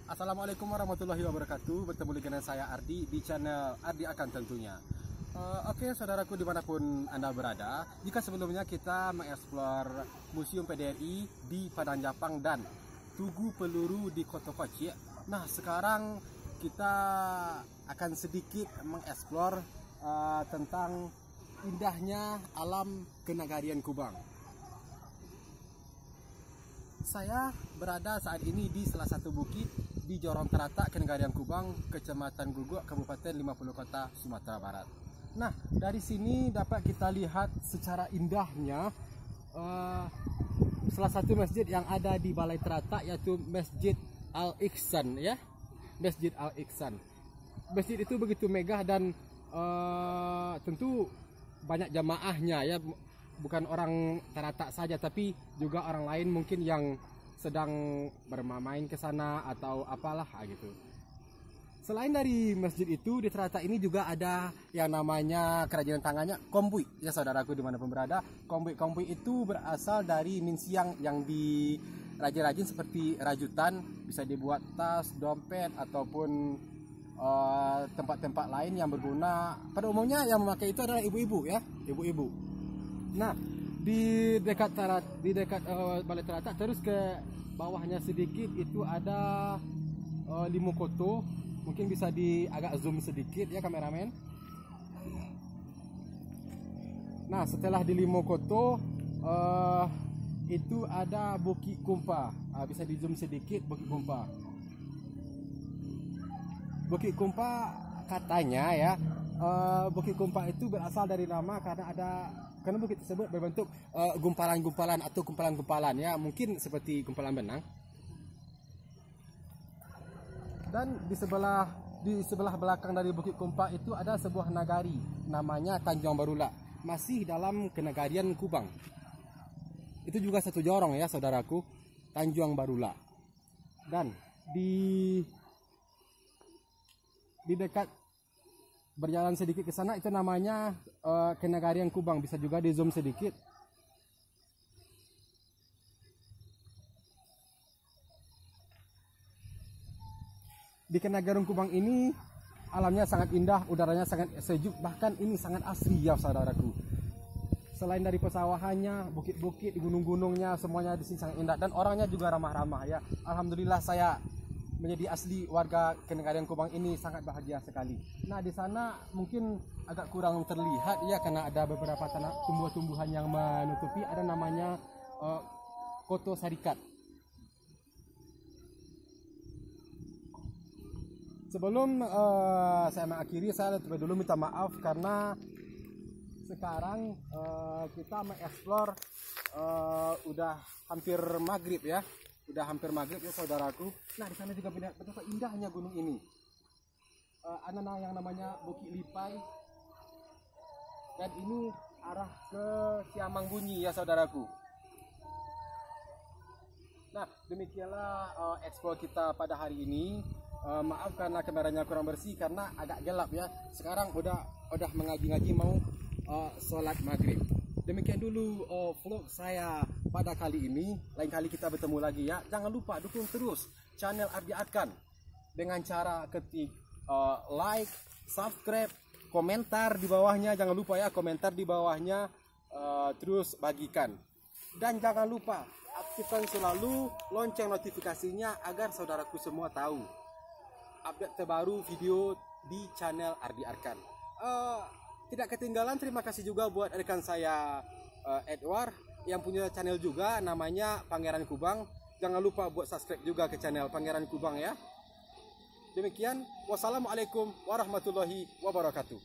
Assalamualaikum warahmatullahi wabarakatuh. Bertemu dengan saya Ardi di channel Ardi Akan tentunya. Oke, saudaraku dimanapun Anda berada, jika sebelumnya kita mengeksplor Museum PDRI di Padang Japang dan Tugu Peluru di Kota Kocik, nah sekarang kita akan sedikit mengeksplor tentang indahnya alam Kenegarian Kubang. Saya berada saat ini di salah satu bukit di Jorong Teratak, Kenegarian Kubang, Kecamatan Guguk, Kabupaten 50 Kota, Sumatera Barat. Nah, dari sini dapat kita lihat secara indahnya salah satu masjid yang ada di Balai Teratak, yaitu Masjid Al-Ihsan, ya. Masjid Al-Ihsan. Masjid itu begitu megah dan tentu banyak jamaahnya, ya. Bukan orang Teratak saja, tapi juga orang lain mungkin yang sedang bermain ke sana atau apalah gitu. Selain dari masjid itu, di Teratak ini juga ada yang namanya kerajinan tangannya kompui, ya saudaraku dimanapun berada. Kompui itu berasal dari minsiang yang dirajin-rajin seperti rajutan, bisa dibuat tas, dompet ataupun tempat-tempat lain yang berguna. Pada umumnya yang memakai itu adalah ibu-ibu, ya, ibu-ibu. Nah, di dekat Balai Teratak, terus ke bawahnya sedikit itu ada Limokoto. Mungkin bisa agak zoom sedikit, ya kameramen. Nah, setelah di Limokoto itu ada Bukit Kumpa. Bisa di zoom sedikit Bukit Kumpa. Bukit Kumpa katanya, ya, Bukit Kumpa itu berasal dari nama karena bukit tersebut berbentuk gumpalan-gumpalan atau gumpalan-gumpalan, ya, mungkin seperti gumpalan benang. Dan di sebelah belakang dari Bukit Kumpa itu ada sebuah nagari namanya Tanjung Barula, masih dalam Kenegarian Kubang. Itu juga satu jorong, ya saudaraku, Tanjung Barula. Dan di dekat berjalan sedikit ke sana itu namanya Kenegarian Kubang. Bisa juga di zoom sedikit. Di Kenegarian Kubang ini alamnya sangat indah, udaranya sangat sejuk, bahkan ini sangat asri, ya saudaraku. Selain dari pesawahannya, bukit-bukit, gunung-gunungnya, semuanya di sini sangat indah dan orangnya juga ramah-ramah, ya. Alhamdulillah saya menjadi asli warga Kenegarian Kubang ini sangat bahagia sekali. Nah, di sana mungkin agak kurang terlihat, ya, karena ada beberapa tumbuhan yang menutupi. Ada namanya Koto Sarikat. Sebelum saya mengakhiri, saya lebih dulu minta maaf karena sekarang kita mengeksplor udah hampir maghrib, ya. Udah hampir maghrib, ya saudaraku. Nah, di sana juga betapa indahnya gunung ini. Ada yang namanya Bukit Lipai. Dan ini arah ke Siamang Bunyi, ya saudaraku. Nah, demikianlah eksplor kita pada hari ini. Maaf karena kameranya kurang bersih karena agak gelap, ya. Sekarang udah mengaji-ngaji mau sholat maghrib. Demikian dulu vlog saya pada kali ini. Lain kali kita bertemu lagi, ya. Jangan lupa dukung terus channel Ardi Akan dengan cara ketik like, subscribe, komentar di bawahnya. Jangan lupa, ya, komentar di bawahnya, terus bagikan. Dan jangan lupa aktifkan selalu lonceng notifikasinya agar saudaraku semua tahu update terbaru video di channel Ardi Akan. Tidak ketinggalan, terima kasih juga buat rekan saya Edward yang punya channel juga namanya Pangeran Kubang. Jangan lupa buat subscribe juga ke channel Pangeran Kubang, ya. Demikian, wassalamualaikum warahmatullahi wabarakatuh.